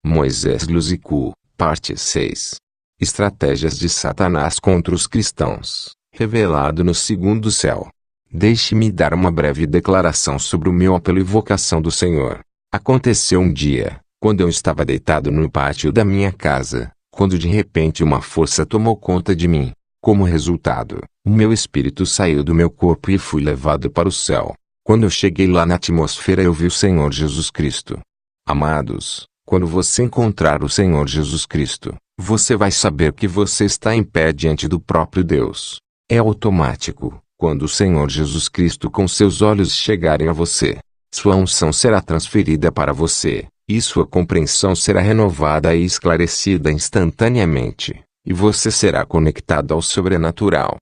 Moisés Luzicu, parte 6. Estratégias de Satanás contra os cristãos, revelado no segundo céu. Deixe-me dar uma breve declaração sobre o meu apelo e vocação do Senhor. Aconteceu um dia, quando eu estava deitado no pátio da minha casa, quando de repente uma força tomou conta de mim. Como resultado, o meu espírito saiu do meu corpo e fui levado para o céu. Quando eu cheguei lá na atmosfera eu vi o Senhor Jesus Cristo. Amados, quando você encontrar o Senhor Jesus Cristo, você vai saber que você está em pé diante do próprio Deus. É automático, quando o Senhor Jesus Cristo com seus olhos chegarem a você. Sua unção será transferida para você, e sua compreensão será renovada e esclarecida instantaneamente, e você será conectado ao sobrenatural.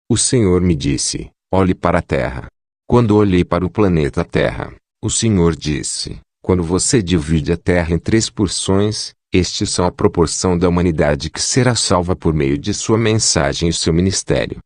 O Senhor me disse, olhe para a Terra. Quando olhei para o planeta Terra, o Senhor disse, quando você divide a Terra em 3 porções, estes são a proporção da humanidade que será salva por meio de sua mensagem e seu ministério.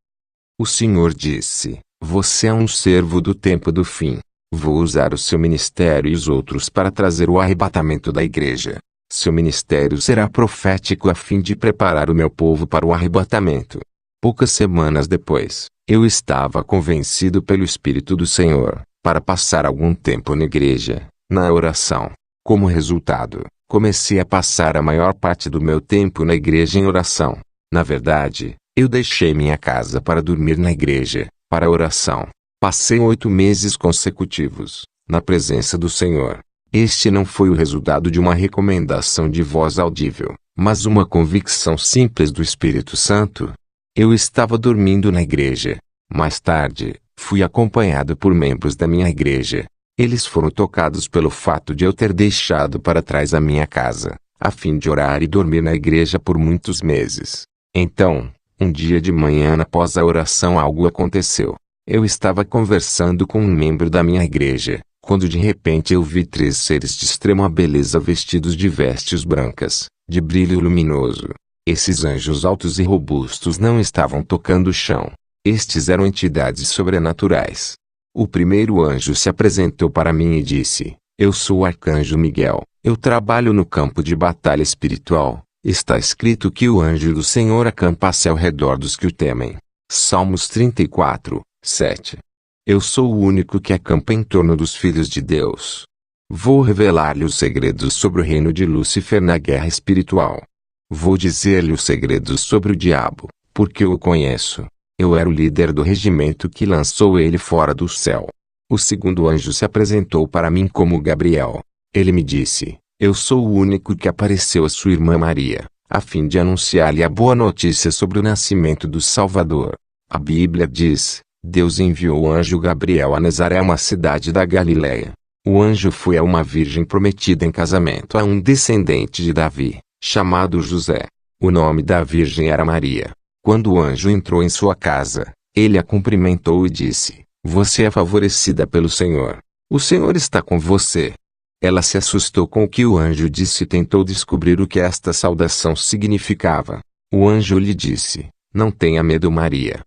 O Senhor disse, você é um servo do tempo do fim. Vou usar o seu ministério e os outros para trazer o arrebatamento da igreja. Seu ministério será profético a fim de preparar o meu povo para o arrebatamento. Poucas semanas depois, eu estava convencido pelo Espírito do Senhor, para passar algum tempo na igreja, na oração. Como resultado, comecei a passar a maior parte do meu tempo na igreja em oração. Na verdade, eu deixei minha casa para dormir na igreja, para a oração. Passei 8 meses consecutivos, na presença do Senhor. Este não foi o resultado de uma recomendação de voz audível, mas uma convicção simples do Espírito Santo. Eu estava dormindo na igreja. Mais tarde, fui acompanhado por membros da minha igreja. Eles foram tocados pelo fato de eu ter deixado para trás a minha casa, a fim de orar e dormir na igreja por muitos meses. Então, um dia de manhã após a oração algo aconteceu. Eu estava conversando com um membro da minha igreja, quando de repente eu vi 3 seres de extrema beleza vestidos de vestes brancas, de brilho luminoso. Esses anjos altos e robustos não estavam tocando o chão. Estes eram entidades sobrenaturais. O primeiro anjo se apresentou para mim e disse, eu sou o arcanjo Miguel, eu trabalho no campo de batalha espiritual. Está escrito que o anjo do Senhor acampa-se ao redor dos que o temem. Salmos 34, 7. Eu sou o único que acampa em torno dos filhos de Deus. Vou revelar-lhe os segredos sobre o reino de Lúcifer na guerra espiritual. Vou dizer-lhe os segredos sobre o diabo, porque eu o conheço. Eu era o líder do regimento que lançou ele fora do céu. O segundo anjo se apresentou para mim como Gabriel. Ele me disse, eu sou o único que apareceu a sua irmã Maria, a fim de anunciar-lhe a boa notícia sobre o nascimento do Salvador. A Bíblia diz, Deus enviou o anjo Gabriel a Nazaré, uma cidade da Galileia. O anjo foi a uma virgem prometida em casamento a um descendente de Davi, chamado José. O nome da virgem era Maria. Quando o anjo entrou em sua casa, ele a cumprimentou e disse, você é favorecida pelo Senhor. O Senhor está com você. Ela se assustou com o que o anjo disse e tentou descobrir o que esta saudação significava. O anjo lhe disse, não tenha medo, Maria,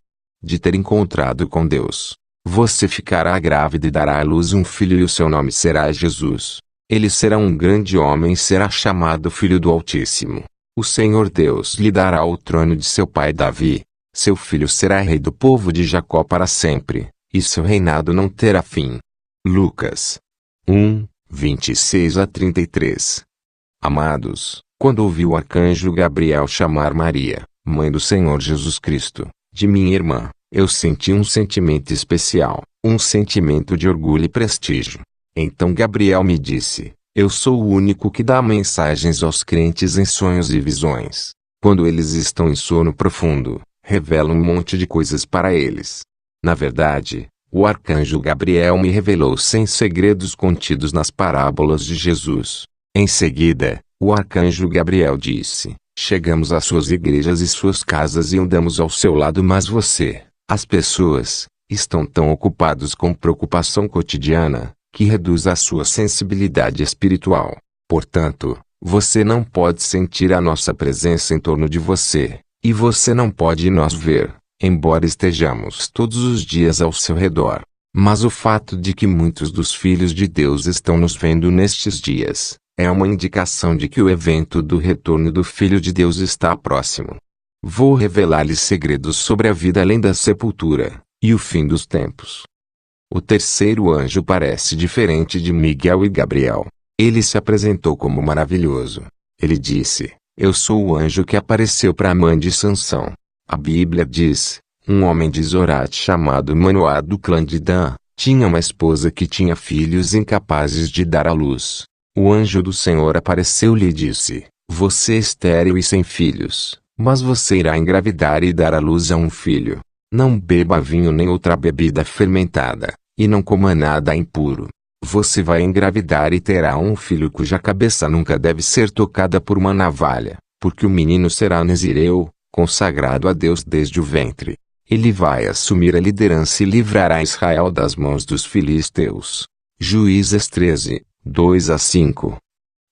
de ter encontrado com Deus. Você ficará grávida e dará à luz um filho e o seu nome será Jesus. Ele será um grande homem e será chamado Filho do Altíssimo. O Senhor Deus lhe dará o trono de seu pai Davi. Seu filho será rei do povo de Jacó para sempre, e seu reinado não terá fim. Lucas 1, 26 a 33. Amados, quando ouvi o arcanjo Gabriel chamar Maria, mãe do Senhor Jesus Cristo, de minha irmã, eu senti um sentimento especial, um sentimento de orgulho e prestígio. Então Gabriel me disse, eu sou o único que dá mensagens aos crentes em sonhos e visões. Quando eles estão em sono profundo, revelo um monte de coisas para eles. Na verdade, o arcanjo Gabriel me revelou 100 segredos contidos nas parábolas de Jesus. Em seguida, o arcanjo Gabriel disse, chegamos às suas igrejas e suas casas e andamos ao seu lado, mas você, as pessoas, estão tão ocupados com preocupação cotidiana, que reduz a sua sensibilidade espiritual. Portanto, você não pode sentir a nossa presença em torno de você, e você não pode nos ver, embora estejamos todos os dias ao seu redor. Mas o fato de que muitos dos filhos de Deus estão nos vendo nestes dias, É uma indicação de que o evento do retorno do Filho de Deus está próximo. Vou revelar-lhes segredos sobre a vida além da sepultura, e o fim dos tempos. O terceiro anjo parece diferente de Miguel e Gabriel. Ele se apresentou como maravilhoso. Ele disse: eu sou o anjo que apareceu para a mãe de Sansão. A Bíblia diz: um homem de Zorat chamado Manoá do clã de Dan, tinha uma esposa que tinha filhos incapazes de dar à luz. O anjo do Senhor apareceu-lhe e disse: você é estéril e sem filhos, mas você irá engravidar e dar à luz a um filho. Não beba vinho nem outra bebida fermentada, e não coma nada impuro. Você vai engravidar e terá um filho cuja cabeça nunca deve ser tocada por uma navalha, porque o menino será nazireu, consagrado a Deus desde o ventre. Ele vai assumir a liderança e livrará Israel das mãos dos filisteus. Juízes 13, 2-5.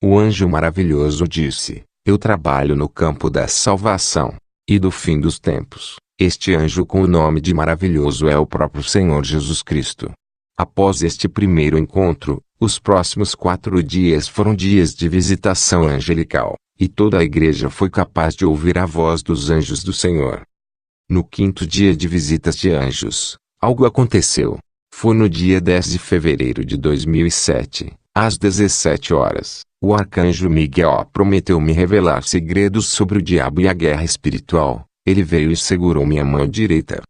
O anjo maravilhoso disse: eu trabalho no campo da salvação e do fim dos tempos. Este anjo com o nome de maravilhoso é o próprio Senhor Jesus Cristo. Após este primeiro encontro, os próximos 4 dias foram dias de visitação angelical, e toda a igreja foi capaz de ouvir a voz dos anjos do Senhor. No 5º dia de visitas de anjos, algo aconteceu. Foi no dia 10 de fevereiro de 2007, às 17 horas, o arcanjo Miguel prometeu me revelar segredos sobre o diabo e a guerra espiritual. Ele veio e segurou minha mão direita.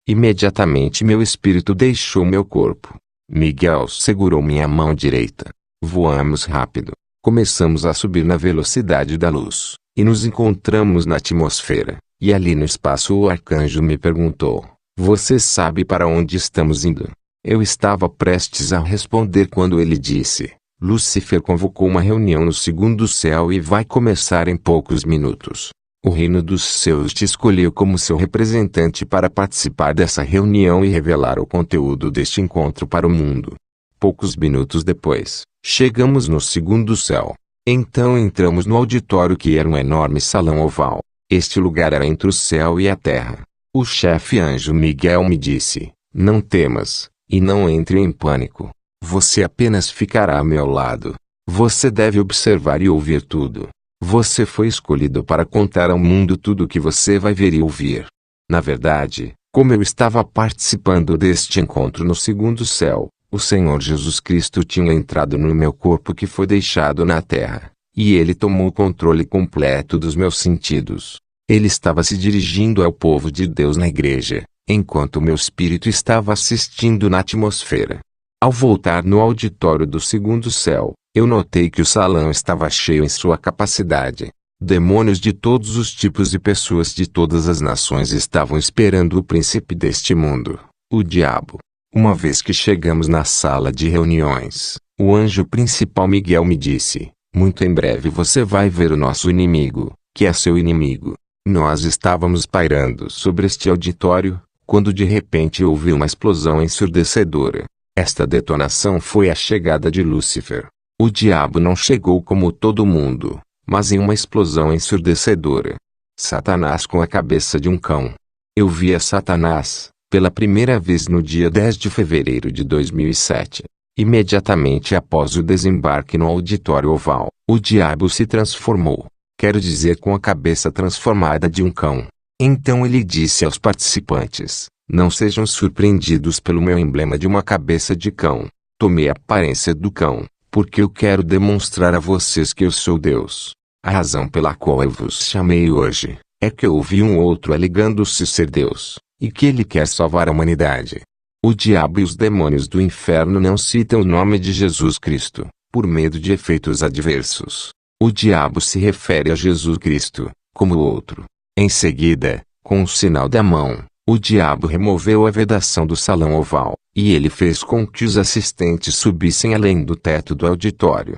Imediatamente meu espírito deixou meu corpo. Miguel segurou minha mão direita. Voamos rápido. Começamos a subir na velocidade da luz, e nos encontramos na atmosfera. E ali no espaço o arcanjo me perguntou: você sabe para onde estamos indo? Eu estava prestes a responder quando ele disse: Lúcifer convocou uma reunião no 2º céu e vai começar em poucos minutos. O reino dos céus te escolheu como seu representante para participar dessa reunião e revelar o conteúdo deste encontro para o mundo. Poucos minutos depois, chegamos no 2º céu. Então entramos no auditório, que era um enorme salão oval. Este lugar era entre o céu e a terra. O chefe anjo Miguel me disse: não temas, e não entre em pânico. Você apenas ficará a meu lado. Você deve observar e ouvir tudo. Você foi escolhido para contar ao mundo tudo o que você vai ver e ouvir. Na verdade, como eu estava participando deste encontro no 2º céu, o Senhor Jesus Cristo tinha entrado no meu corpo que foi deixado na terra, e ele tomou o controle completo dos meus sentidos. Ele estava se dirigindo ao povo de Deus na igreja, enquanto meu espírito estava assistindo na atmosfera. Ao voltar no auditório do 2º céu, eu notei que o salão estava cheio em sua capacidade. Demônios de todos os tipos e pessoas de todas as nações estavam esperando o príncipe deste mundo, o diabo. Uma vez que chegamos na sala de reuniões, o anjo principal Miguel me disse: muito em breve você vai ver o nosso inimigo, que é seu inimigo. Nós estávamos pairando sobre este auditório, quando de repente houve uma explosão ensurdecedora. Esta detonação foi a chegada de Lúcifer. O diabo não chegou como todo mundo, mas em uma explosão ensurdecedora. Satanás com a cabeça de um cão. Eu vi a Satanás, pela primeira vez no dia 10 de fevereiro de 2007. Imediatamente após o desembarque no auditório oval, o diabo se transformou. Quero dizer, com a cabeça transformada de um cão. Então ele disse aos participantes: não sejam surpreendidos pelo meu emblema de uma cabeça de cão. Tomei a aparência do cão, porque eu quero demonstrar a vocês que eu sou Deus. A razão pela qual eu vos chamei hoje, é que eu ouvi um outro alegando-se ser Deus, e que ele quer salvar a humanidade. O diabo e os demônios do inferno não citam o nome de Jesus Cristo, por medo de efeitos adversos. O diabo se refere a Jesus Cristo, como o outro. Em seguida, com o sinal da mão, o diabo removeu a vedação do salão oval, e ele fez com que os assistentes subissem além do teto do auditório.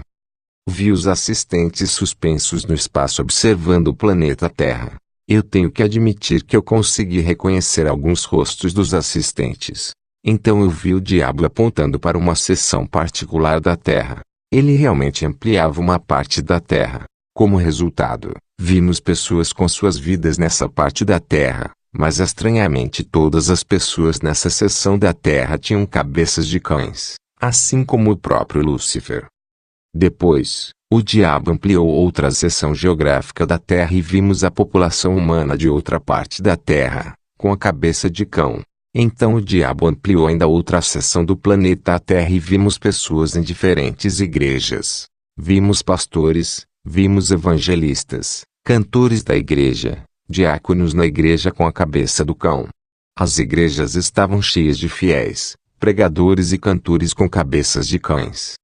Vi os assistentes suspensos no espaço observando o planeta Terra. Eu tenho que admitir que eu consegui reconhecer alguns rostos dos assistentes. Então eu vi o diabo apontando para uma seção particular da Terra. Ele realmente ampliava uma parte da Terra. Como resultado, vimos pessoas com suas vidas nessa parte da Terra, mas estranhamente todas as pessoas nessa seção da Terra tinham cabeças de cães, assim como o próprio Lúcifer. Depois, O diabo ampliou outra seção geográfica da Terra e vimos a população humana de outra parte da Terra, com a cabeça de cão. Então o diabo ampliou ainda outra seção do planeta Terra e vimos pessoas em diferentes igrejas. Vimos pastores, vimos evangelistas, cantores da igreja, diáconos na igreja com a cabeça do cão. As igrejas estavam cheias de fiéis, pregadores e cantores com cabeças de cães.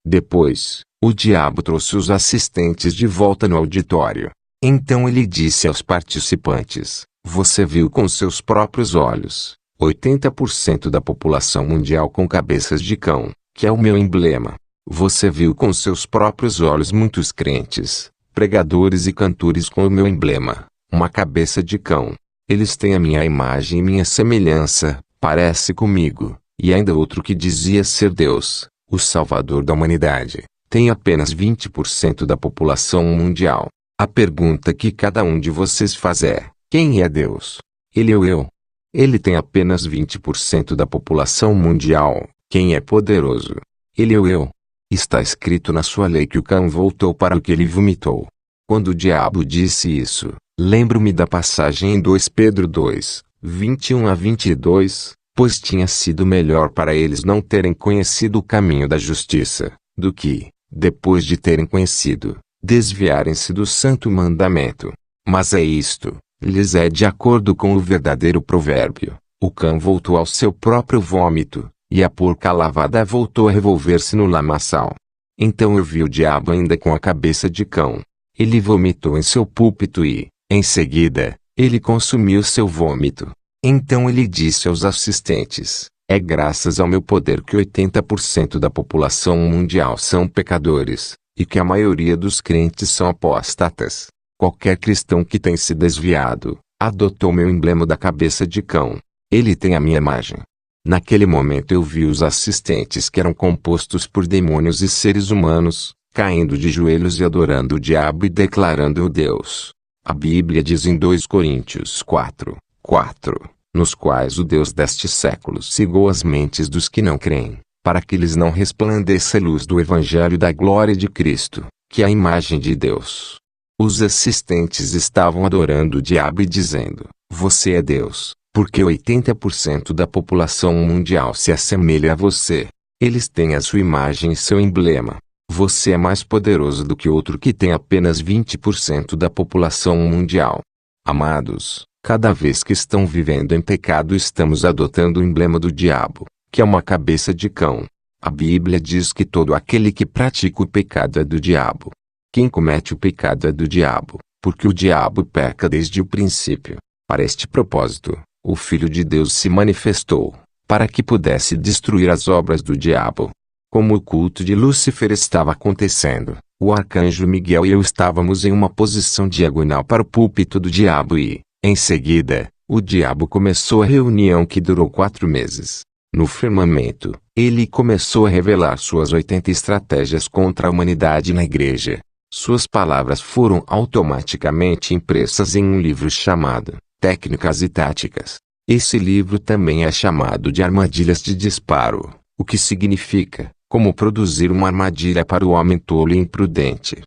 Depois, o diabo trouxe os assistentes de volta no auditório. Então ele disse aos participantes: você viu com seus próprios olhos 80% da população mundial com cabeças de cão, que é o meu emblema. Você viu com seus próprios olhos muitos crentes, pregadores e cantores com o meu emblema, uma cabeça de cão. Eles têm a minha imagem e minha semelhança, parece comigo. E ainda outro que dizia ser Deus, o Salvador da humanidade, tem apenas 20% da população mundial. A pergunta que cada um de vocês faz é: quem é Deus? Ele ou eu? Ele tem apenas 20% da população mundial. Quem é poderoso? Ele ou eu? Está escrito na sua lei que o cão voltou para o que ele vomitou. Quando o diabo disse isso, lembro-me da passagem em 2 Pedro 2, 21 a 22, pois tinha sido melhor para eles não terem conhecido o caminho da justiça, do que, depois de terem conhecido, desviarem-se do santo mandamento. Mas é isto, lhes é de acordo com o verdadeiro provérbio: o cão voltou ao seu próprio vômito, e a porca lavada voltou a revolver-se no lamaçal. Então eu vi o diabo ainda com a cabeça de cão. Ele vomitou em seu púlpito e, em seguida, ele consumiu seu vômito. Então ele disse aos assistentes: é graças ao meu poder que 80% da população mundial são pecadores, e que a maioria dos crentes são apóstatas. Qualquer cristão que tem se desviado, adotou meu emblema da cabeça de cão. Ele tem a minha imagem. Naquele momento eu vi os assistentes que eram compostos por demônios e seres humanos, caindo de joelhos e adorando o diabo e declarando-o Deus. A Bíblia diz em 2 Coríntios 4, 4, nos quais o Deus deste século cegou as mentes dos que não creem, para que lhes não resplandeça a luz do Evangelho da glória de Cristo, que é a imagem de Deus. Os assistentes estavam adorando o diabo e dizendo: você é Deus, porque 80% da população mundial se assemelha a você. Eles têm a sua imagem e seu emblema. Você é mais poderoso do que outro que tem apenas 20% da população mundial. Amados, cada vez que estão vivendo em pecado estamos adotando o emblema do diabo, que é uma cabeça de cão. A Bíblia diz que todo aquele que pratica o pecado é do diabo. Quem comete o pecado é do diabo, porque o diabo peca desde o princípio. Para este propósito, o Filho de Deus se manifestou, para que pudesse destruir as obras do diabo. Como o culto de Lúcifer estava acontecendo, o arcanjo Miguel e eu estávamos em uma posição diagonal para o púlpito do diabo e, em seguida, o diabo começou a reunião que durou 4 meses. No firmamento, ele começou a revelar suas 80 estratégias contra a humanidade na igreja. Suas palavras foram automaticamente impressas em um livro chamado Técnicas e Táticas. Esse livro também é chamado de Armadilhas de Disparo, o que significa como produzir uma armadilha para o homem tolo e imprudente.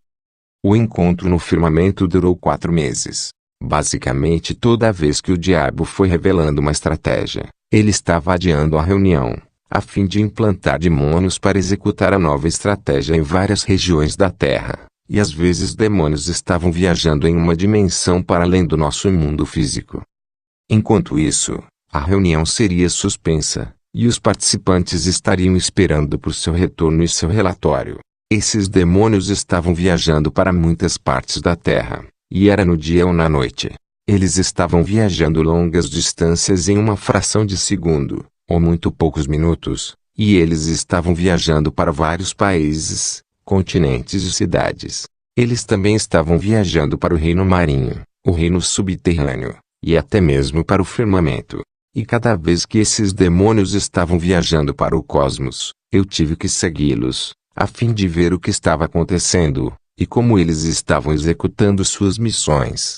O encontro no firmamento durou 4 meses. Basicamente toda vez que o diabo foi revelando uma estratégia, ele estava adiando a reunião, a fim de implantar demônios para executar a nova estratégia em várias regiões da Terra. E às vezes demônios estavam viajando em uma dimensão para além do nosso mundo físico. Enquanto isso, a reunião seria suspensa, e os participantes estariam esperando por seu retorno e seu relatório. Esses demônios estavam viajando para muitas partes da Terra, e era no dia ou na noite. Eles estavam viajando longas distâncias em uma fração de segundo, ou muito poucos minutos, e eles estavam viajando para vários países, continentes e cidades. Eles também estavam viajando para o reino marinho, o reino subterrâneo, e até mesmo para o firmamento. E cada vez que esses demônios estavam viajando para o cosmos, eu tive que segui-los, a fim de ver o que estava acontecendo, e como eles estavam executando suas missões.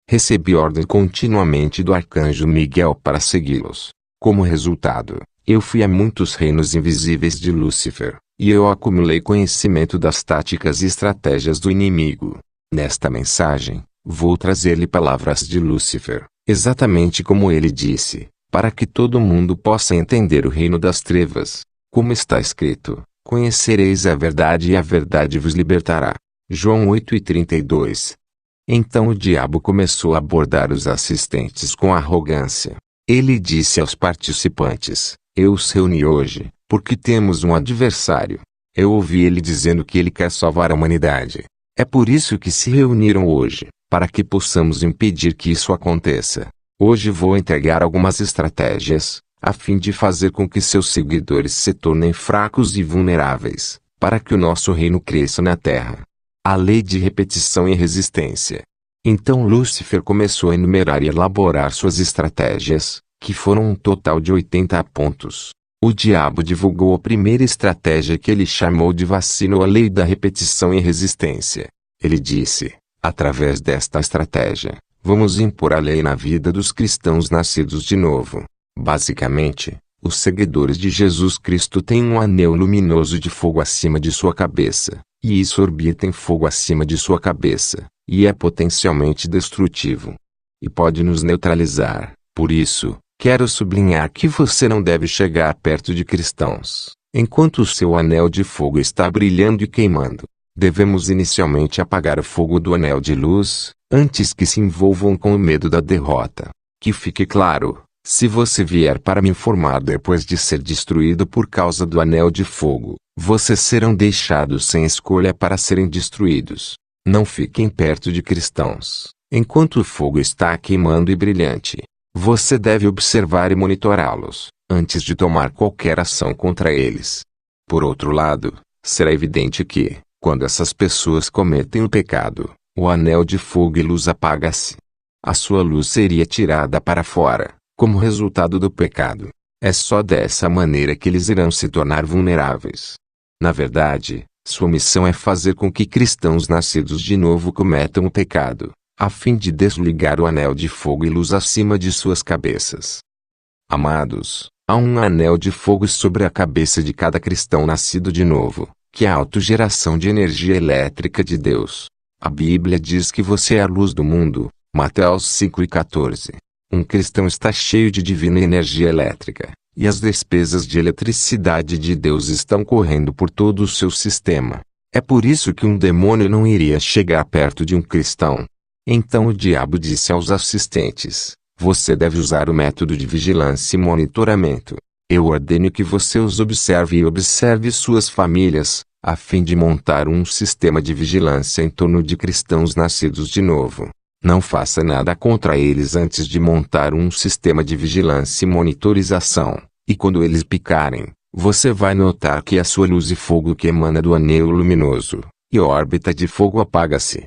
Recebi ordem continuamente do arcanjo Miguel para segui-los. Como resultado, eu fui a muitos reinos invisíveis de Lúcifer, e eu acumulei conhecimento das táticas e estratégias do inimigo. Nesta mensagem, vou trazer-lhe palavras de Lúcifer, exatamente como ele disse, para que todo mundo possa entender o reino das trevas. Como está escrito: conhecereis a verdade e a verdade vos libertará. João 8:32. Então o diabo começou a abordar os assistentes com arrogância. Ele disse aos participantes: eu os reuni hoje, porque temos um adversário. Eu ouvi ele dizendo que ele quer salvar a humanidade. É por isso que se reuniram hoje, para que possamos impedir que isso aconteça. Hoje vou entregar algumas estratégias, a fim de fazer com que seus seguidores se tornem fracos e vulneráveis, para que o nosso reino cresça na terra. A lei de repetição e resistência. Então Lúcifer começou a enumerar e elaborar suas estratégias, que foram um total de 80 pontos. O diabo divulgou a primeira estratégia que ele chamou de vacina ou a lei da repetição e resistência. Ele disse: através desta estratégia, vamos impor a lei na vida dos cristãos nascidos de novo. Basicamente, os seguidores de Jesus Cristo têm um anel luminoso de fogo acima de sua cabeça, e isso orbita em fogo acima de sua cabeça, e é potencialmente destrutivo. E pode nos neutralizar. Por isso, quero sublinhar que você não deve chegar perto de cristãos, enquanto o seu anel de fogo está brilhando e queimando. Devemos inicialmente apagar o fogo do anel de luz, antes que se envolvam com o medo da derrota. Que fique claro, se você vier para me informar depois de ser destruído por causa do anel de fogo, vocês serão deixados sem escolha para serem destruídos. Não fiquem perto de cristãos, enquanto o fogo está queimando e brilhante. Você deve observar e monitorá-los, antes de tomar qualquer ação contra eles. Por outro lado, será evidente que, quando essas pessoas cometem o pecado, o anel de fogo e luz apaga-se. A sua luz seria tirada para fora, como resultado do pecado. É só dessa maneira que eles irão se tornar vulneráveis. Na verdade, sua missão é fazer com que cristãos nascidos de novo cometam o pecado, a fim de desligar o anel de fogo e luz acima de suas cabeças. Amados, há um anel de fogo sobre a cabeça de cada cristão nascido de novo, que é a autogeração de energia elétrica de Deus. A Bíblia diz que você é a luz do mundo, Mateus 5:14. Um cristão está cheio de divina energia elétrica, e as despesas de eletricidade de Deus estão correndo por todo o seu sistema. É por isso que um demônio não iria chegar perto de um cristão. Então o diabo disse aos assistentes: você deve usar o método de vigilância e monitoramento. Eu ordeno que você os observe e observe suas famílias, a fim de montar um sistema de vigilância em torno de cristãos nascidos de novo. Não faça nada contra eles antes de montar um sistema de vigilância e monitorização, e quando eles picarem, você vai notar que a sua luz e fogo que emana do anel luminoso, e a órbita de fogo apaga-se.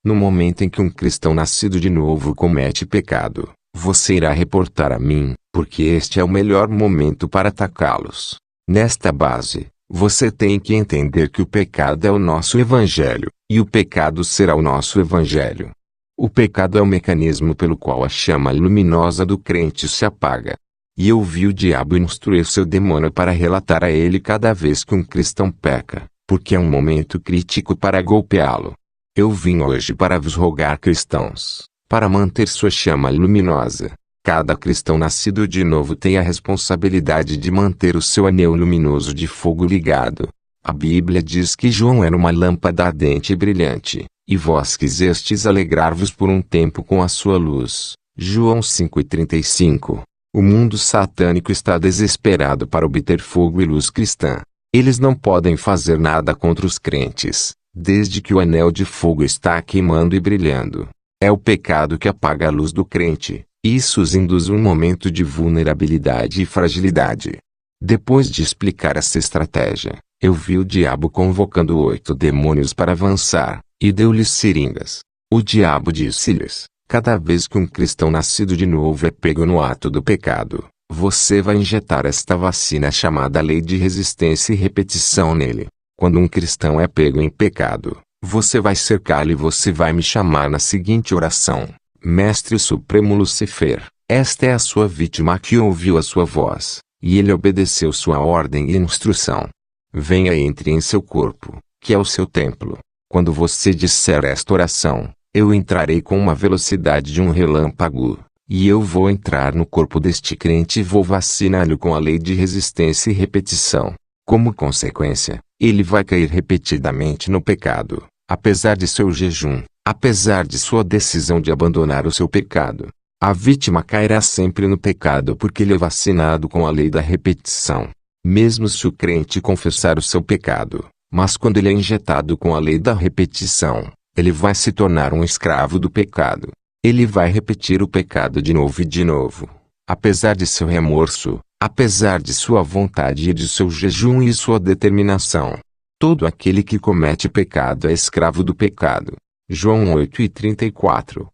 No momento em que um cristão nascido de novo comete pecado, você irá reportar a mim, porque este é o melhor momento para atacá-los. Nesta base, você tem que entender que o pecado é o nosso evangelho, e o pecado será o nosso evangelho. O pecado é o mecanismo pelo qual a chama luminosa do crente se apaga. E eu vi o diabo instruir seu demônio para relatar a ele cada vez que um cristão peca, porque é um momento crítico para golpeá-lo. Eu vim hoje para vos rogar, cristãos, para manter sua chama luminosa. Cada cristão nascido de novo tem a responsabilidade de manter o seu anel luminoso de fogo ligado. A Bíblia diz que João era uma lâmpada ardente e brilhante, e vós quisestes alegrar-vos por um tempo com a sua luz. João 5:35. O mundo satânico está desesperado para obter fogo e luz cristã. Eles não podem fazer nada contra os crentes, desde que o anel de fogo está queimando e brilhando. É o pecado que apaga a luz do crente. Isso os induz a um momento de vulnerabilidade e fragilidade. Depois de explicar essa estratégia, eu vi o diabo convocando 8 demônios para avançar, e deu-lhes seringas. O diabo disse-lhes: cada vez que um cristão nascido de novo é pego no ato do pecado, você vai injetar esta vacina chamada lei de resistência e repetição nele. Quando um cristão é pego em pecado, você vai cercá-lo e você vai me chamar na seguinte oração: Mestre Supremo Lucifer, esta é a sua vítima que ouviu a sua voz, e ele obedeceu sua ordem e instrução. Venha e entre em seu corpo, que é o seu templo. Quando você disser esta oração, eu entrarei com uma velocidade de um relâmpago, e eu vou entrar no corpo deste crente e vou vaciná-lo com a lei de resistência e repetição. Como consequência, ele vai cair repetidamente no pecado, apesar de seu jejum, apesar de sua decisão de abandonar o seu pecado. A vítima cairá sempre no pecado porque ele é vacinado com a lei da repetição. Mesmo se o crente confessar o seu pecado, mas quando ele é injetado com a lei da repetição, ele vai se tornar um escravo do pecado. Ele vai repetir o pecado de novo e de novo. Apesar de seu remorso, apesar de sua vontade e de seu jejum e sua determinação. Todo aquele que comete pecado é escravo do pecado. João 8:34.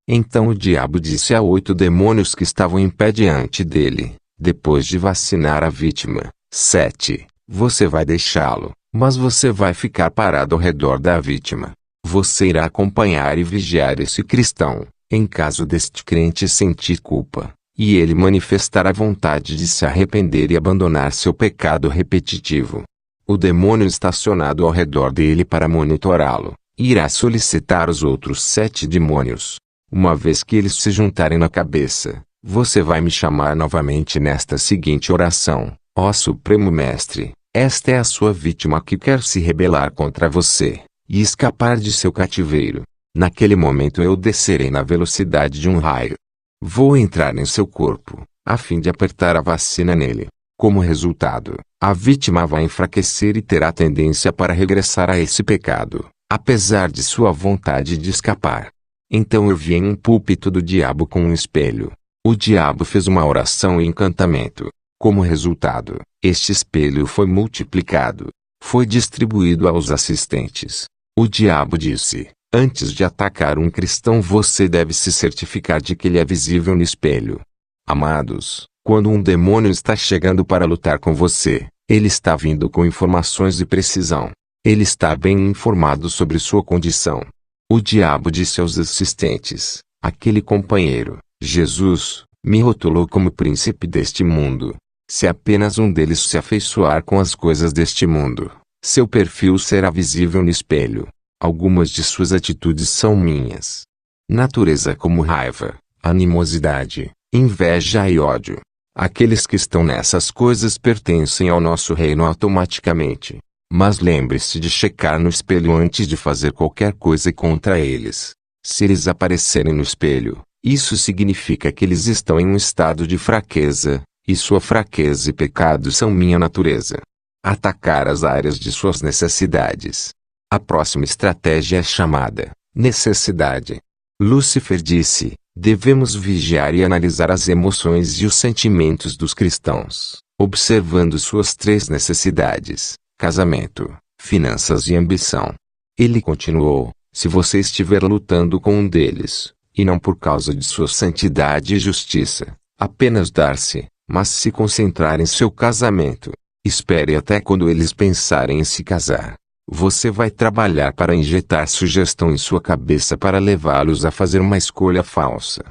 Então o diabo disse a 8 demônios que estavam em pé diante dele, depois de vacinar a vítima: 7. Você vai deixá-lo, mas você vai ficar parado ao redor da vítima. Você irá acompanhar e vigiar esse cristão, em caso deste crente sentir culpa, e ele manifestar a vontade de se arrepender e abandonar seu pecado repetitivo. O demônio estacionado ao redor dele para monitorá-lo, irá solicitar os outros 7 demônios. Uma vez que eles se juntarem na cabeça, você vai me chamar novamente nesta seguinte oração: ó Supremo Mestre, esta é a sua vítima que quer se rebelar contra você, e escapar de seu cativeiro. Naquele momento eu descerei na velocidade de um raio. Vou entrar em seu corpo, a fim de apertar a vacina nele. Como resultado, a vítima vai enfraquecer e terá tendência para regressar a esse pecado, apesar de sua vontade de escapar. Então eu vi em um púlpito do diabo com um espelho. O diabo fez uma oração e encantamento. Como resultado, este espelho foi multiplicado. Foi distribuído aos assistentes. O diabo disse: antes de atacar um cristão você deve se certificar de que ele é visível no espelho. Amados, quando um demônio está chegando para lutar com você, ele está vindo com informações de precisão. Ele está bem informado sobre sua condição. O diabo disse aos assistentes: aquele companheiro, Jesus, me rotulou como príncipe deste mundo. Se apenas um deles se afeiçoar com as coisas deste mundo, seu perfil será visível no espelho. Algumas de suas atitudes são minhas natureza, como raiva, animosidade, inveja e ódio. Aqueles que estão nessas coisas pertencem ao nosso reino automaticamente. Mas lembre-se de checar no espelho antes de fazer qualquer coisa contra eles. Se eles aparecerem no espelho, isso significa que eles estão em um estado de fraqueza, e sua fraqueza e pecado são minha natureza. Atacar as áreas de suas necessidades. A próxima estratégia é chamada necessidade. Lúcifer disse: devemos vigiar e analisar as emoções e os sentimentos dos cristãos, observando suas 3 necessidades: casamento, finanças e ambição. Ele continuou: se você estiver lutando com um deles, e não por causa de sua santidade e justiça, apenas dar-se, mas se concentrar em seu casamento, espere até quando eles pensarem em se casar. Você vai trabalhar para injetar sugestão em sua cabeça para levá-los a fazer uma escolha falsa.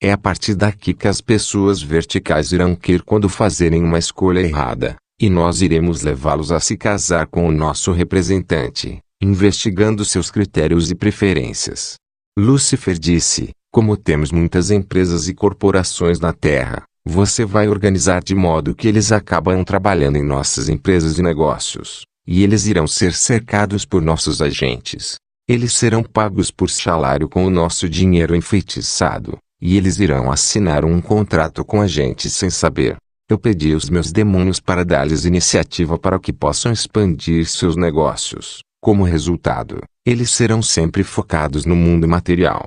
É a partir daqui que as pessoas verticais irão querer quando fazerem uma escolha errada, e nós iremos levá-los a se casar com o nosso representante, investigando seus critérios e preferências. Lúcifer disse: como temos muitas empresas e corporações na Terra, você vai organizar de modo que eles acabam trabalhando em nossas empresas e negócios, e eles irão ser cercados por nossos agentes. Eles serão pagos por salário com o nosso dinheiro enfeitiçado, e eles irão assinar um contrato com a gente sem saber. Eu pedi aos meus demônios para dar-lhes iniciativa para que possam expandir seus negócios. Como resultado, eles serão sempre focados no mundo material.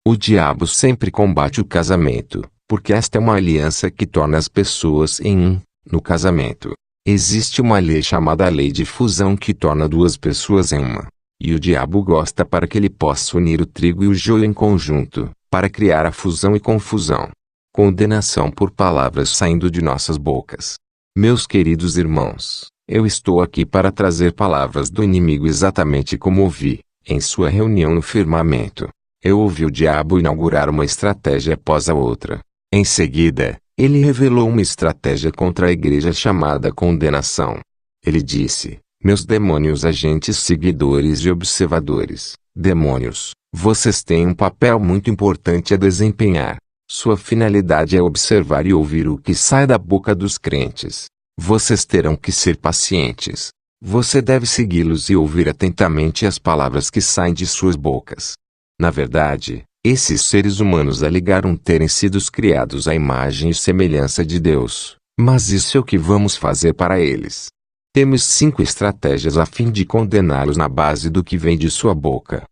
O diabo sempre combate o casamento, porque esta é uma aliança que torna as pessoas em um. No casamento, existe uma lei chamada lei de fusão que torna 2 pessoas em uma. E o diabo gosta para que ele possa unir o trigo e o joio em conjunto, para criar a fusão e confusão. Condenação por palavras saindo de nossas bocas. Meus queridos irmãos, eu estou aqui para trazer palavras do inimigo exatamente como ouvi, em sua reunião no firmamento. Eu ouvi o diabo inaugurar uma estratégia após a outra. Em seguida, ele revelou uma estratégia contra a igreja chamada condenação. Ele disse: meus demônios agentes seguidores e observadores, demônios, vocês têm um papel muito importante a desempenhar. Sua finalidade é observar e ouvir o que sai da boca dos crentes. Vocês terão que ser pacientes. Você deve segui-los e ouvir atentamente as palavras que saem de suas bocas. Na verdade, esses seres humanos alegaram terem sido criados à imagem e semelhança de Deus, mas isso é o que vamos fazer para eles. Temos 5 estratégias a fim de condená-los na base do que vem de sua boca.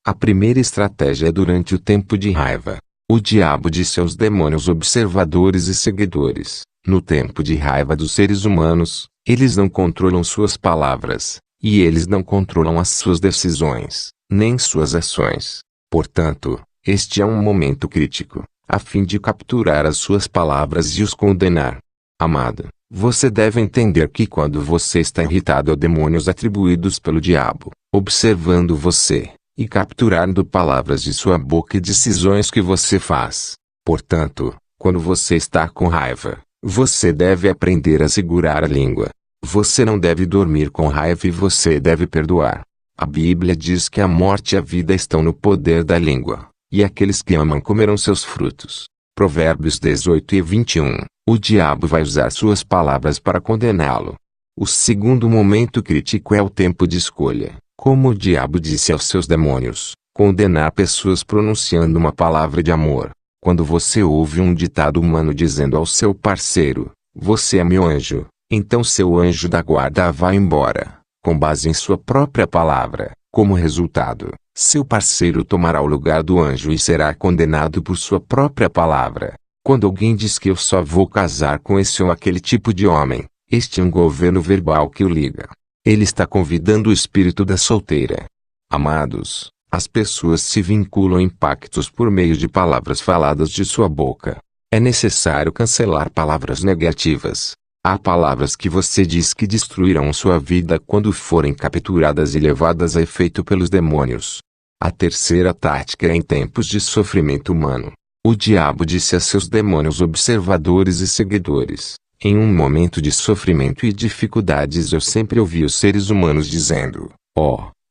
A primeira estratégia é durante o tempo de raiva. O diabo disse aos demônios observadores e seguidores: no tempo de raiva dos seres humanos, eles não controlam suas palavras, e eles não controlam as suas decisões, nem suas ações. Portanto, este é um momento crítico, a fim de capturar as suas palavras e os condenar. Amado, você deve entender que quando você está irritado a demônios atribuídos pelo diabo, observando você, e capturando palavras de sua boca e decisões que você faz. Portanto, quando você está com raiva, você deve aprender a segurar a língua. Você não deve dormir com raiva e você deve perdoar. A Bíblia diz que a morte e a vida estão no poder da língua, e aqueles que amam comerão seus frutos. Provérbios 18:21. O diabo vai usar suas palavras para condená-lo. O segundo momento crítico é o tempo de escolha. Como o diabo disse aos seus demônios, condenar pessoas pronunciando uma palavra de amor. Quando você ouve um ditado humano dizendo ao seu parceiro: você é meu anjo, então seu anjo da guarda vai embora, com base em sua própria palavra. Como resultado, seu parceiro tomará o lugar do anjo e será condenado por sua própria palavra. Quando alguém diz que eu só vou casar com esse ou aquele tipo de homem, este é um governo verbal que o liga. Ele está convidando o espírito da solteira. Amados, as pessoas se vinculam em pactos por meio de palavras faladas de sua boca. É necessário cancelar palavras negativas. Há palavras que você diz que destruirão sua vida quando forem capturadas e levadas a efeito pelos demônios. A terceira tática é em tempos de sofrimento humano. O diabo disse a seus demônios observadores e seguidores: em um momento de sofrimento e dificuldades eu sempre ouvi os seres humanos dizendo: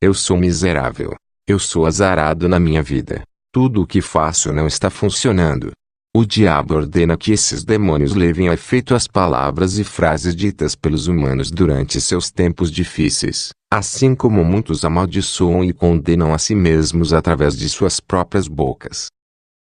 eu sou miserável. Eu sou azarado na minha vida. Tudo o que faço não está funcionando. O diabo ordena que esses demônios levem a efeito as palavras e frases ditas pelos humanos durante seus tempos difíceis, assim como muitos amaldiçoam e condenam a si mesmos através de suas próprias bocas,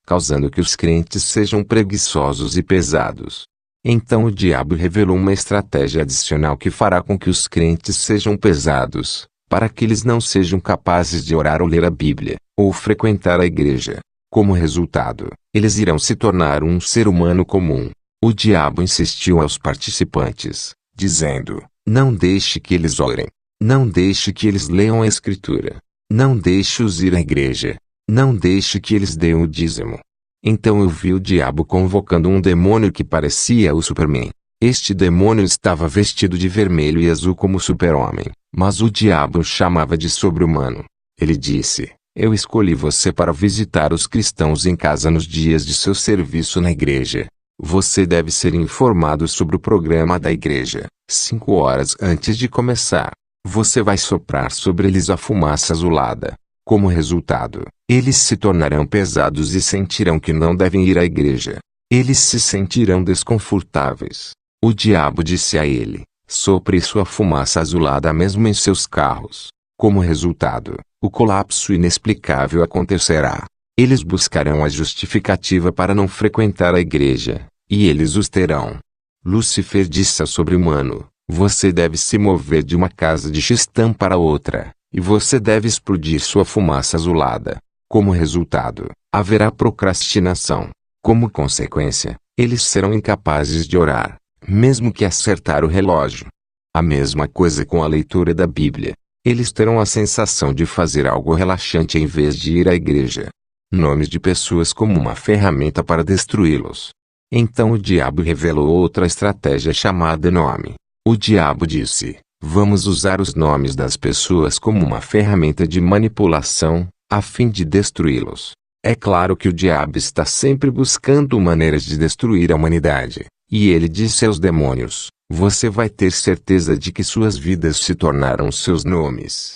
causando que os crentes sejam preguiçosos e pesados. Então o diabo revelou uma estratégia adicional que fará com que os crentes sejam pesados, para que eles não sejam capazes de orar ou ler a Bíblia, ou frequentar a igreja. Como resultado, eles irão se tornar um ser humano comum. O diabo insistiu aos participantes, dizendo: não deixe que eles orem. Não deixe que eles leiam a Escritura. Não deixe-os ir à igreja. Não deixe que eles deem o dízimo. Então eu vi o diabo convocando um demônio que parecia o Superman. Este demônio estava vestido de vermelho e azul como super-homem, mas o diabo o chamava de sobre-humano. Ele disse: eu escolhi você para visitar os cristãos em casa nos dias de seu serviço na igreja. Você deve ser informado sobre o programa da igreja, 5 horas antes de começar. Você vai soprar sobre eles a fumaça azulada. Como resultado, eles se tornarão pesados e sentirão que não devem ir à igreja. Eles se sentirão desconfortáveis. O diabo disse a ele: sopre sua fumaça azulada mesmo em seus carros. Como resultado, o colapso inexplicável acontecerá. Eles buscarão a justificativa para não frequentar a igreja, e eles os terão. Lúcifer disse ao sobre-humano: você deve se mover de uma casa de Xistã para outra, e você deve explodir sua fumaça azulada. Como resultado, haverá procrastinação. Como consequência, eles serão incapazes de orar, mesmo que acertar o relógio. A mesma coisa com a leitura da Bíblia. Eles terão a sensação de fazer algo relaxante em vez de ir à igreja. Nomes de pessoas como uma ferramenta para destruí-los. Então o diabo revelou outra estratégia chamada nome. O diabo disse: vamos usar os nomes das pessoas como uma ferramenta de manipulação, a fim de destruí-los. É claro que o diabo está sempre buscando maneiras de destruir a humanidade, E ele disse aos demônios: você vai ter certeza de que suas vidas se tornaram seus nomes.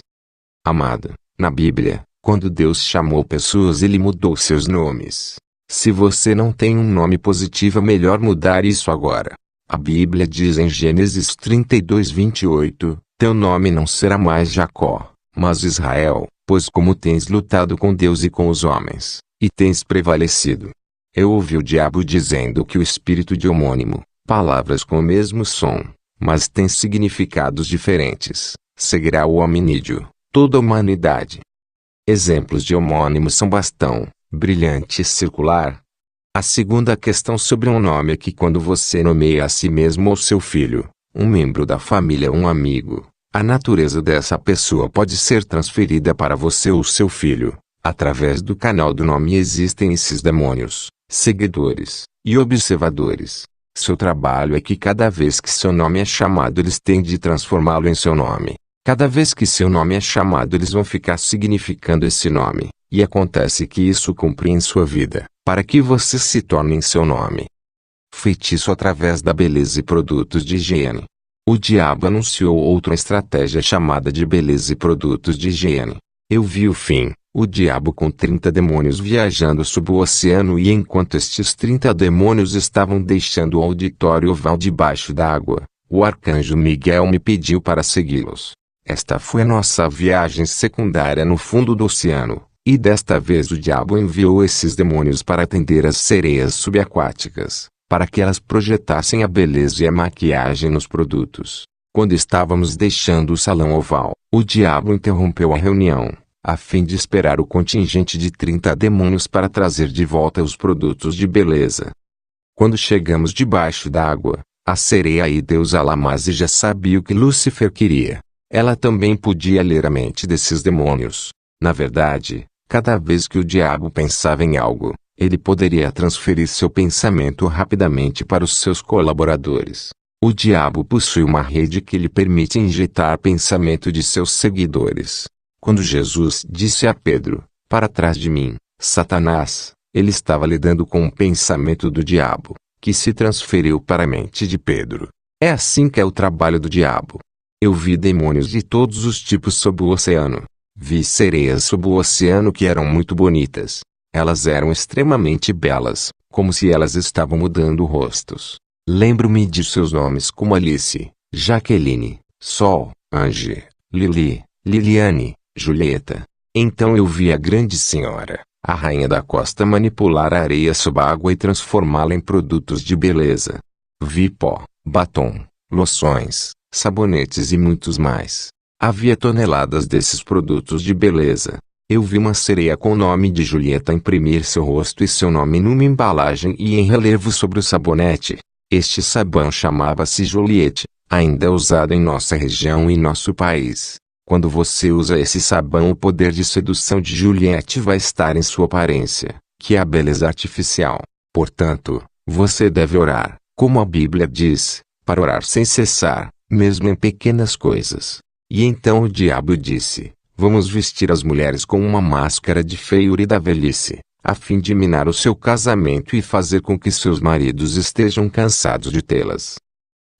Amado, na Bíblia, quando Deus chamou pessoas, ele mudou seus nomes. Se você não tem um nome positivo, é melhor mudar isso agora. A Bíblia diz em Gênesis 32:28, teu nome não será mais Jacó, mas Israel, pois como tens lutado com Deus e com os homens, e tens prevalecido. Eu ouvi o diabo dizendo que o espírito de homônimo, palavras com o mesmo som, mas têm significados diferentes, seguirá o hominídeo, toda a humanidade. Exemplos de homônimo são bastão, brilhante e circular. A segunda questão sobre um nome é que quando você nomeia a si mesmo ou seu filho, um membro da família ou um amigo, a natureza dessa pessoa pode ser transferida para você ou seu filho. Através do canal do nome existem esses demônios, seguidores e observadores. Seu trabalho é que cada vez que seu nome é chamado, eles têm de transformá-lo em seu nome. Cada vez que seu nome é chamado, eles vão ficar significando esse nome. E acontece que isso cumpre em sua vida, para que você se torne em seu nome. Feitiço através da beleza e produtos de higiene. O diabo anunciou outra estratégia chamada de beleza e produtos de higiene. Eu vi o fim, o diabo com 30 demônios viajando sob o oceano, e enquanto estes 30 demônios estavam deixando o auditório oval debaixo d'água, o arcanjo Miguel me pediu para segui-los. Esta foi a nossa viagem secundária no fundo do oceano. E desta vez o diabo enviou esses demônios para atender as sereias subaquáticas, para que elas projetassem a beleza e a maquiagem nos produtos. Quando estávamos deixando o salão oval, o diabo interrompeu a reunião, a fim de esperar o contingente de 30 demônios para trazer de volta os produtos de beleza. Quando chegamos debaixo d'água, a sereia e deusa Lamase já sabia o que Lúcifer queria. Ela também podia ler a mente desses demônios. Na verdade, cada vez que o diabo pensava em algo, ele poderia transferir seu pensamento rapidamente para os seus colaboradores. O diabo possui uma rede que lhe permite injetar pensamento de seus seguidores. Quando Jesus disse a Pedro, para trás de mim, Satanás, ele estava lidando com o pensamento do diabo, que se transferiu para a mente de Pedro. É assim que é o trabalho do diabo. Eu vi demônios de todos os tipos sob o oceano. Vi sereias sob o oceano que eram muito bonitas. Elas eram extremamente belas, como se elas estavam mudando rostos. Lembro-me de seus nomes como Alice, Jaqueline, Sol, Ange, Lili, Liliane, Julieta. Então eu vi a grande senhora, a rainha da costa, manipular a areia sob a água e transformá-la em produtos de beleza. Vi pó, batom, loções, sabonetes e muitos mais. Havia toneladas desses produtos de beleza. Eu vi uma sereia com o nome de Julieta imprimir seu rosto e seu nome numa embalagem e em relevo sobre o sabonete. Este sabão chamava-se Juliette, ainda é usado em nossa região e nosso país. Quando você usa esse sabão, o poder de sedução de Juliette vai estar em sua aparência, que é a beleza artificial. Portanto, você deve orar, como a Bíblia diz, para orar sem cessar, mesmo em pequenas coisas. E então o diabo disse, vamos vestir as mulheres com uma máscara de feiura e da velhice, a fim de minar o seu casamento e fazer com que seus maridos estejam cansados de tê-las.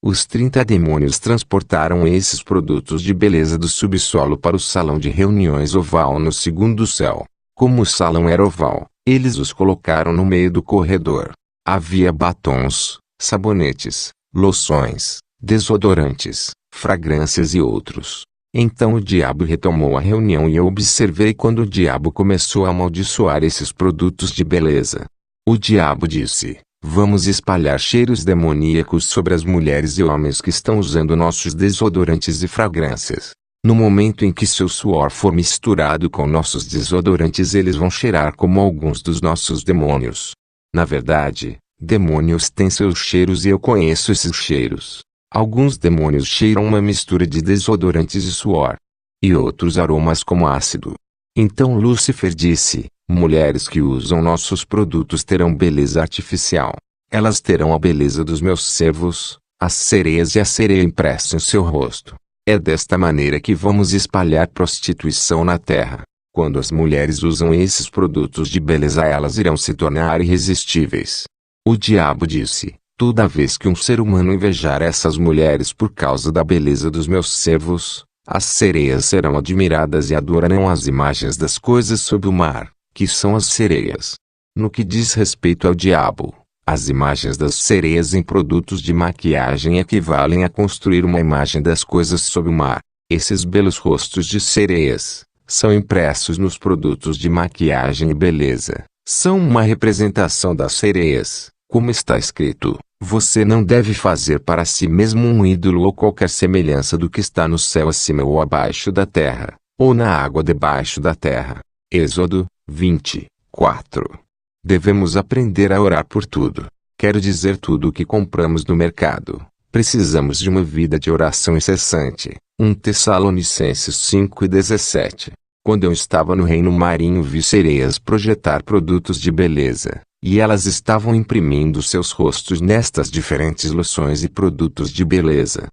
Os 30 demônios transportaram esses produtos de beleza do subsolo para o salão de reuniões oval no segundo céu. Como o salão era oval, eles os colocaram no meio do corredor. Havia batons, sabonetes, loções, desodorantes, fragrâncias e outros. Então o diabo retomou a reunião e eu observei quando o diabo começou a amaldiçoar esses produtos de beleza. O diabo disse, vamos espalhar cheiros demoníacos sobre as mulheres e homens que estão usando nossos desodorantes e fragrâncias. No momento em que seu suor for misturado com nossos desodorantes, eles vão cheirar como alguns dos nossos demônios. Na verdade, demônios têm seus cheiros e eu conheço esses cheiros. Alguns demônios cheiram uma mistura de desodorantes e suor. E outros aromas como ácido. Então Lúcifer disse, mulheres que usam nossos produtos terão beleza artificial. Elas terão a beleza dos meus servos, as sereias e a sereia impressa em seu rosto. É desta maneira que vamos espalhar prostituição na terra. Quando as mulheres usam esses produtos de beleza, elas irão se tornar irresistíveis. O diabo disse, Toda vez que um ser humano invejar essas mulheres por causa da beleza dos meus servos, as sereias serão admiradas e adorarão as imagens das coisas sob o mar, que são as sereias. No que diz respeito ao diabo, as imagens das sereias em produtos de maquiagem equivalem a construir uma imagem das coisas sob o mar. Esses belos rostos de sereias são impressos nos produtos de maquiagem e beleza. São uma representação das sereias, como está escrito: você não deve fazer para si mesmo um ídolo ou qualquer semelhança do que está no céu acima ou abaixo da terra, ou na água debaixo da terra. Êxodo 24. Devemos aprender a orar por tudo. Quero dizer, tudo o que compramos no mercado. Precisamos de uma vida de oração incessante. 1 Tessalonicenses 5:17. Quando eu estava no reino marinho, vi sereias projetar produtos de beleza, e elas estavam imprimindo seus rostos nestas diferentes loções e produtos de beleza.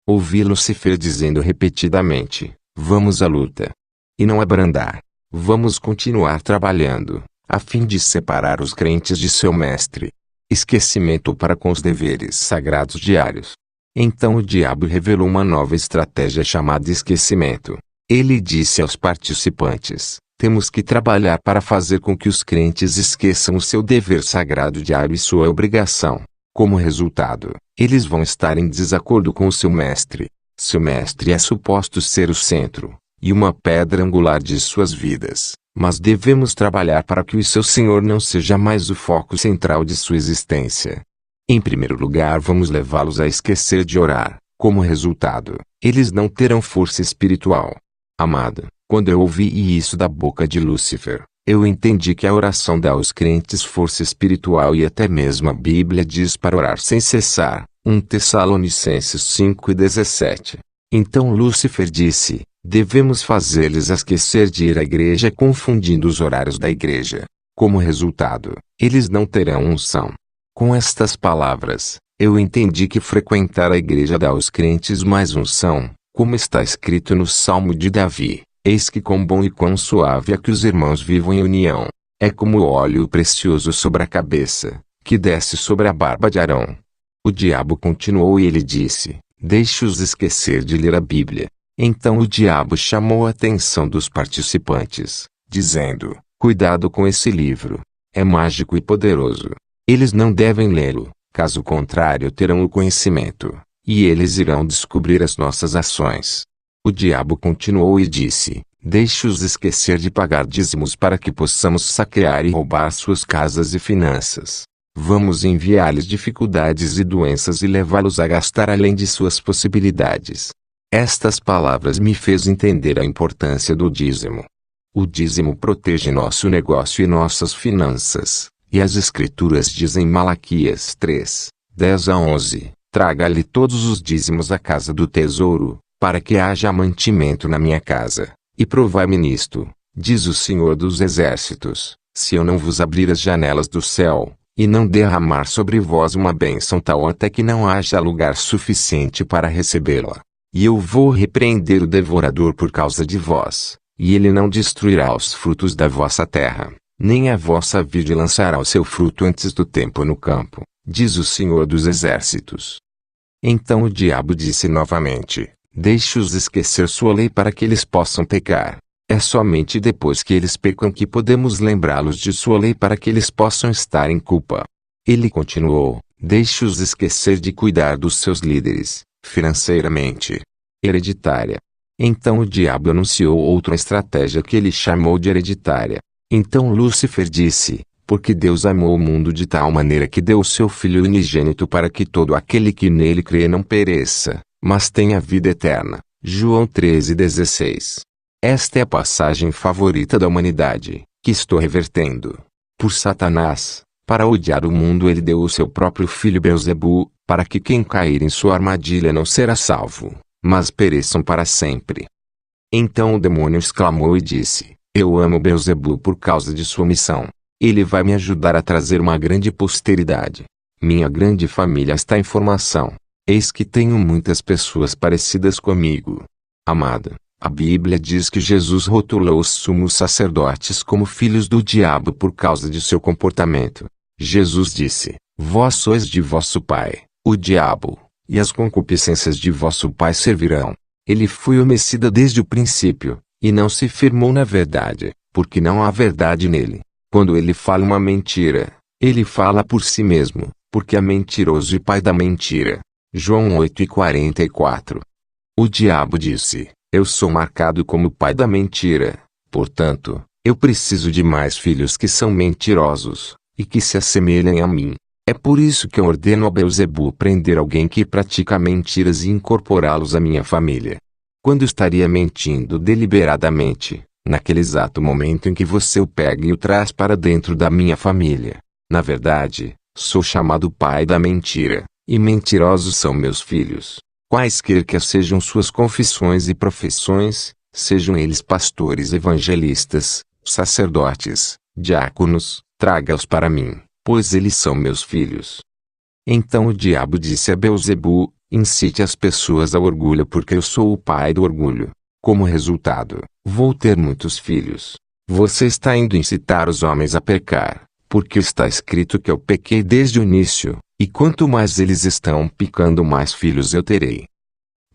Ouvi Lúcifer dizendo repetidamente: vamos à luta. E não abrandar. Vamos continuar trabalhando, a fim de separar os crentes de seu mestre. Esquecimento para com os deveres sagrados diários. Então o diabo revelou uma nova estratégia chamada esquecimento. Ele disse aos participantes: temos que trabalhar para fazer com que os crentes esqueçam o seu dever sagrado diário e sua obrigação. Como resultado, eles vão estar em desacordo com o seu mestre. Seu mestre é suposto ser o centro e uma pedra angular de suas vidas, mas devemos trabalhar para que o seu Senhor não seja mais o foco central de sua existência. Em primeiro lugar, vamos levá-los a esquecer de orar. Como resultado, eles não terão força espiritual. Amado, quando eu ouvi isso da boca de Lúcifer, eu entendi que a oração dá aos crentes força espiritual, e até mesmo a Bíblia diz para orar sem cessar. 1 Tessalonicenses 5:17. Então Lúcifer disse: devemos fazê-los esquecer de ir à igreja, confundindo os horários da igreja. Como resultado, eles não terão unção. Com estas palavras, eu entendi que frequentar a igreja dá aos crentes mais unção, como está escrito no Salmo de Davi: eis que quão bom e quão suave é que os irmãos vivam em união. É como o óleo precioso sobre a cabeça, que desce sobre a barba de Arão. O diabo continuou e ele disse: deixe-os esquecer de ler a Bíblia. Então o diabo chamou a atenção dos participantes, dizendo: cuidado com esse livro. É mágico e poderoso. Eles não devem lê-lo, caso contrário terão o conhecimento, e eles irão descobrir as nossas ações. O diabo continuou e disse: deixe-os esquecer de pagar dízimos para que possamos saquear e roubar suas casas e finanças. Vamos enviar-lhes dificuldades e doenças e levá-los a gastar além de suas possibilidades. Estas palavras me fez entender a importância do dízimo. O dízimo protege nosso negócio e nossas finanças, e as Escrituras dizem em Malaquias 3:10-11, traga-lhe todos os dízimos à casa do tesouro, para que haja mantimento na minha casa, e provai-me nisto, diz o Senhor dos Exércitos, se eu não vos abrir as janelas do céu, e não derramar sobre vós uma bênção tal até que não haja lugar suficiente para recebê-la. E eu vou repreender o devorador por causa de vós, e ele não destruirá os frutos da vossa terra, nem a vossa vide lançará o seu fruto antes do tempo no campo, diz o Senhor dos Exércitos. Então o diabo disse novamente: deixe-os esquecer sua lei para que eles possam pecar. É somente depois que eles pecam que podemos lembrá-los de sua lei para que eles possam estar em culpa. Ele continuou: deixe-os esquecer de cuidar dos seus líderes, financeiramente. Hereditária. Então o diabo anunciou outra estratégia que ele chamou de hereditária. Então Lúcifer disse: porque Deus amou o mundo de tal maneira que deu o seu Filho unigênito para que todo aquele que nele crê não pereça, mas tenha vida eterna. João 13:16. Esta é a passagem favorita da humanidade, que estou revertendo. Por Satanás, para odiar o mundo, ele deu o seu próprio filho Beelzebu, para que quem cair em sua armadilha não será salvo, mas pereçam para sempre. Então o demônio exclamou e disse: eu amo Beelzebu por causa de sua missão. Ele vai me ajudar a trazer uma grande posteridade. Minha grande família está em formação. Eis que tenho muitas pessoas parecidas comigo. Amado, a Bíblia diz que Jesus rotulou os sumos sacerdotes como filhos do diabo por causa de seu comportamento. Jesus disse: Vós sois de vosso pai, o diabo, e as concupiscências de vosso pai servirão. Ele foi homicida desde o princípio, e não se firmou na verdade, porque não há verdade nele. Quando ele fala uma mentira, ele fala por si mesmo, porque é mentiroso e pai da mentira. João 8:44. O diabo disse: eu sou marcado como pai da mentira, portanto, eu preciso de mais filhos que são mentirosos, e que se assemelhem a mim. É por isso que eu ordeno a Beelzebu prender alguém que pratica mentiras e incorporá-los à minha família. Quando estaria mentindo deliberadamente, naquele exato momento em que você o pega e o traz para dentro da minha família. Na verdade, sou chamado pai da mentira, e mentirosos são meus filhos. Quaisquer que sejam suas confissões e profissões, sejam eles pastores evangelistas, sacerdotes, diáconos, traga-os para mim, pois eles são meus filhos. Então o diabo disse a Beelzebu: incite as pessoas ao orgulho porque eu sou o pai do orgulho. Como resultado, vou ter muitos filhos. Você está indo incitar os homens a pecar, porque está escrito que eu pequei desde o início, e quanto mais eles estão pecando, mais filhos eu terei.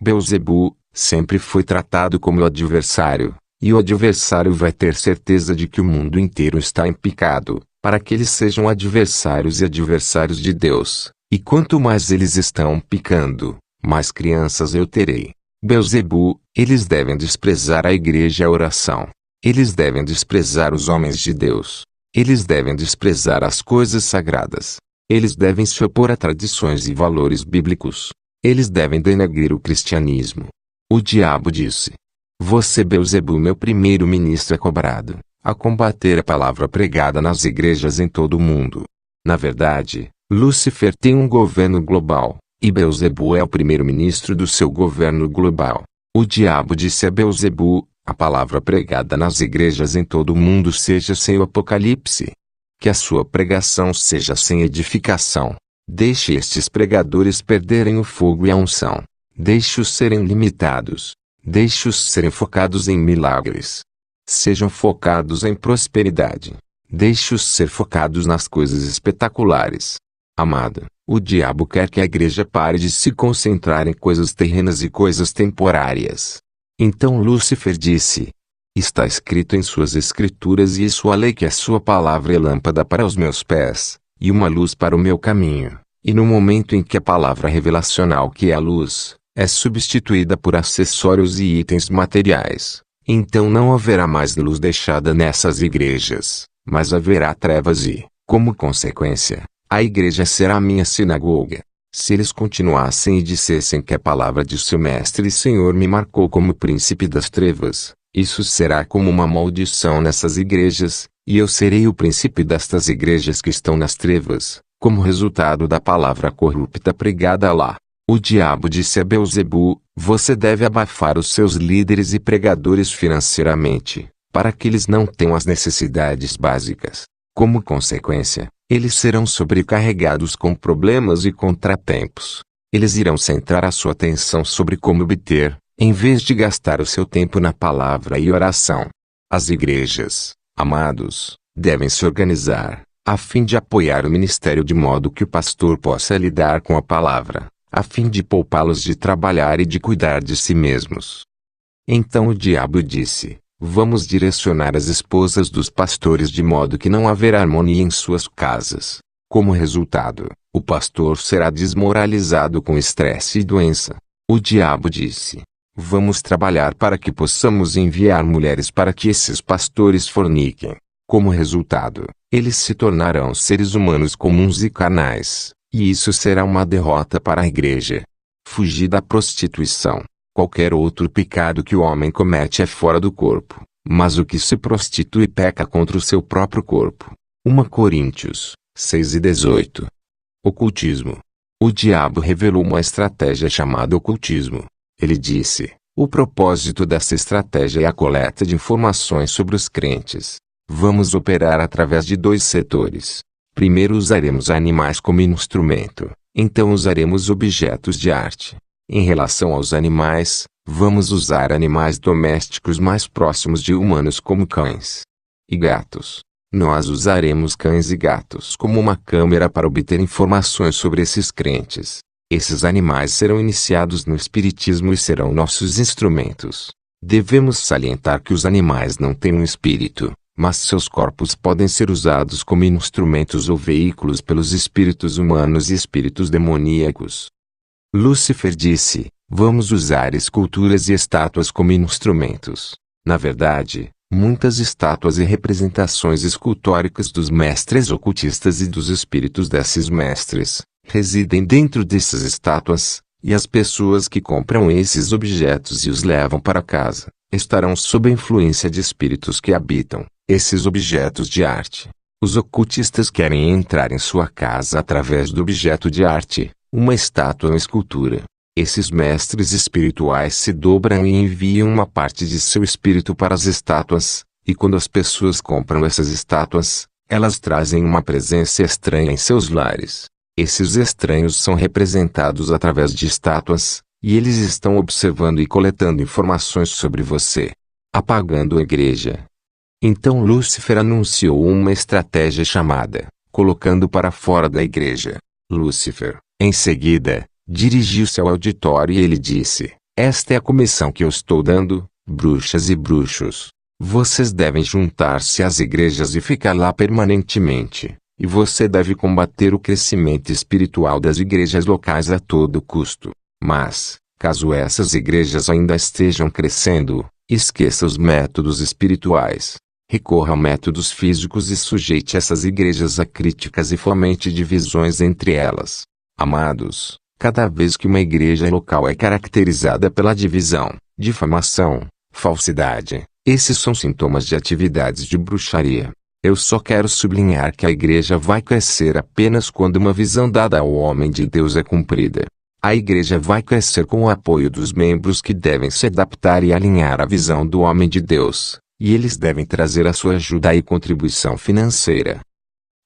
Beelzebu sempre foi tratado como o adversário, e o adversário vai ter certeza de que o mundo inteiro está em pecado, para que eles sejam adversários e adversários de Deus, e quanto mais eles estão pecando, mais crianças eu terei. Beelzebu, eles devem desprezar a igreja e a oração. Eles devem desprezar os homens de Deus. Eles devem desprezar as coisas sagradas. Eles devem se opor a tradições e valores bíblicos. Eles devem denegrir o cristianismo. O diabo disse: você, Beelzebu, meu primeiro ministro, é cobrado a combater a palavra pregada nas igrejas em todo o mundo. Na verdade, Lúcifer tem um governo global, e Beelzebu é o primeiro-ministro do seu governo global. O diabo disse a Beelzebu: a palavra pregada nas igrejas em todo o mundo seja sem o Apocalipse. Que a sua pregação seja sem edificação. Deixe estes pregadores perderem o fogo e a unção. Deixe-os serem limitados. Deixe-os serem focados em milagres. Sejam focados em prosperidade. Deixe-os ser focados nas coisas espetaculares. Amado, o diabo quer que a igreja pare de se concentrar em coisas terrenas e coisas temporárias. Então Lúcifer disse: está escrito em suas escrituras e em sua lei que a sua palavra é lâmpada para os meus pés, e uma luz para o meu caminho. E no momento em que a palavra revelacional, que é a luz, é substituída por acessórios e itens materiais, então não haverá mais luz deixada nessas igrejas, mas haverá trevas e, como consequência, a igreja será a minha sinagoga. Se eles continuassem e dissessem que a palavra de seu mestre e Senhor me marcou como príncipe das trevas, isso será como uma maldição nessas igrejas, e eu serei o príncipe destas igrejas que estão nas trevas, como resultado da palavra corrupta pregada lá. O diabo disse a Beelzebu: você deve abafar os seus líderes e pregadores financeiramente, para que eles não tenham as necessidades básicas. Como consequência, eles serão sobrecarregados com problemas e contratempos. Eles irão centrar a sua atenção sobre como obter, em vez de gastar o seu tempo na palavra e oração. As igrejas, amados, devem se organizar, a fim de apoiar o ministério de modo que o pastor possa lidar com a palavra, a fim de poupá-los de trabalhar e de cuidar de si mesmos. Então o diabo disse: vamos direcionar as esposas dos pastores de modo que não haverá harmonia em suas casas. Como resultado, o pastor será desmoralizado com estresse e doença. O diabo disse: vamos trabalhar para que possamos enviar mulheres para que esses pastores forniquem. Como resultado, eles se tornarão seres humanos comuns e carnais, e isso será uma derrota para a igreja. Fugir da prostituição. Qualquer outro pecado que o homem comete é fora do corpo, mas o que se prostitui peca contra o seu próprio corpo. 1 Coríntios 6:18. Ocultismo. O diabo revelou uma estratégia chamada ocultismo. Ele disse: o propósito dessa estratégia é a coleta de informações sobre os crentes. Vamos operar através de dois setores. Primeiro usaremos animais como instrumento, então usaremos objetos de arte. Em relação aos animais, vamos usar animais domésticos mais próximos de humanos como cães e gatos. Nós usaremos cães e gatos como uma câmera para obter informações sobre esses crentes. Esses animais serão iniciados no espiritismo e serão nossos instrumentos. Devemos salientar que os animais não têm um espírito, mas seus corpos podem ser usados como instrumentos ou veículos pelos espíritos humanos e espíritos demoníacos. Lúcifer disse: vamos usar esculturas e estátuas como instrumentos. Na verdade, muitas estátuas e representações escultóricas dos mestres ocultistas e dos espíritos desses mestres residem dentro dessas estátuas, e as pessoas que compram esses objetos e os levam para casa estarão sob a influência de espíritos que habitam esses objetos de arte. Os ocultistas querem entrar em sua casa através do objeto de arte, uma estátua ou escultura. Esses mestres espirituais se dobram e enviam uma parte de seu espírito para as estátuas, e quando as pessoas compram essas estátuas, elas trazem uma presença estranha em seus lares. Esses estranhos são representados através de estátuas, e eles estão observando e coletando informações sobre você, apagando a igreja. Então Lúcifer anunciou uma estratégia chamada colocando para fora da igreja. Lúcifer, em seguida, dirigiu-se ao auditório e ele disse: esta é a comissão que eu estou dando, bruxas e bruxos. Vocês devem juntar-se às igrejas e ficar lá permanentemente. E você deve combater o crescimento espiritual das igrejas locais a todo custo. Mas, caso essas igrejas ainda estejam crescendo, esqueça os métodos espirituais. Recorra a métodos físicos e sujeite essas igrejas a críticas e fomente divisões entre elas. Amados, cada vez que uma igreja local é caracterizada pela divisão, difamação, falsidade, esses são sintomas de atividades de bruxaria. Eu só quero sublinhar que a igreja vai crescer apenas quando uma visão dada ao homem de Deus é cumprida. A igreja vai crescer com o apoio dos membros que devem se adaptar e alinhar à visão do homem de Deus, e eles devem trazer a sua ajuda e contribuição financeira.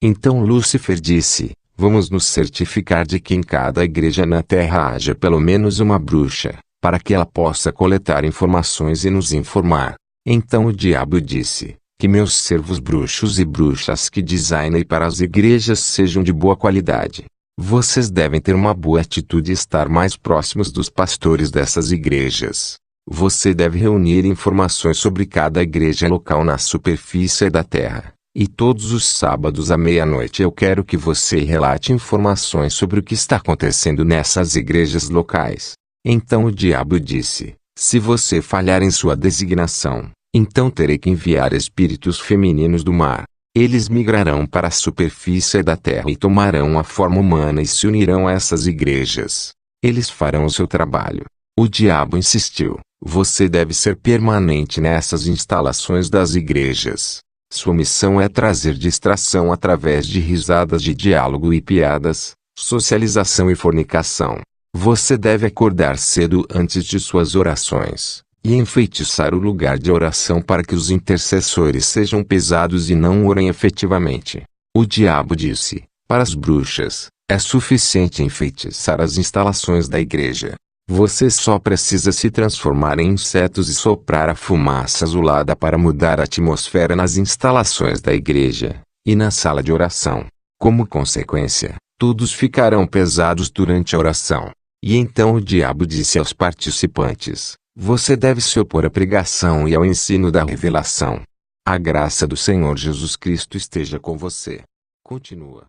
Então Lúcifer disse: vamos nos certificar de que em cada igreja na terra haja pelo menos uma bruxa, para que ela possa coletar informações e nos informar. Então o diabo disse: que meus servos bruxos e bruxas que designem para as igrejas sejam de boa qualidade. Vocês devem ter uma boa atitude e estar mais próximos dos pastores dessas igrejas. Você deve reunir informações sobre cada igreja local na superfície da terra. E todos os sábados à meia-noite eu quero que você relate informações sobre o que está acontecendo nessas igrejas locais. Então o diabo disse: se você falhar em sua designação, então terei que enviar espíritos femininos do mar. Eles migrarão para a superfície da terra e tomarão a forma humana e se unirão a essas igrejas. Eles farão o seu trabalho. O diabo insistiu: você deve ser permanente nessas instalações das igrejas. Sua missão é trazer distração através de risadas de diálogo e piadas, socialização e fornicação. Você deve acordar cedo antes de suas orações e enfeitiçar o lugar de oração para que os intercessores sejam pesados e não orem efetivamente. O diabo disse: para as bruxas, é suficiente enfeitiçar as instalações da igreja. Você só precisa se transformar em insetos e soprar a fumaça azulada para mudar a atmosfera nas instalações da igreja e na sala de oração. Como consequência, todos ficarão pesados durante a oração. E então o diabo disse aos participantes: você deve se opor à pregação e ao ensino da revelação. A graça do Senhor Jesus Cristo esteja com você. Continua.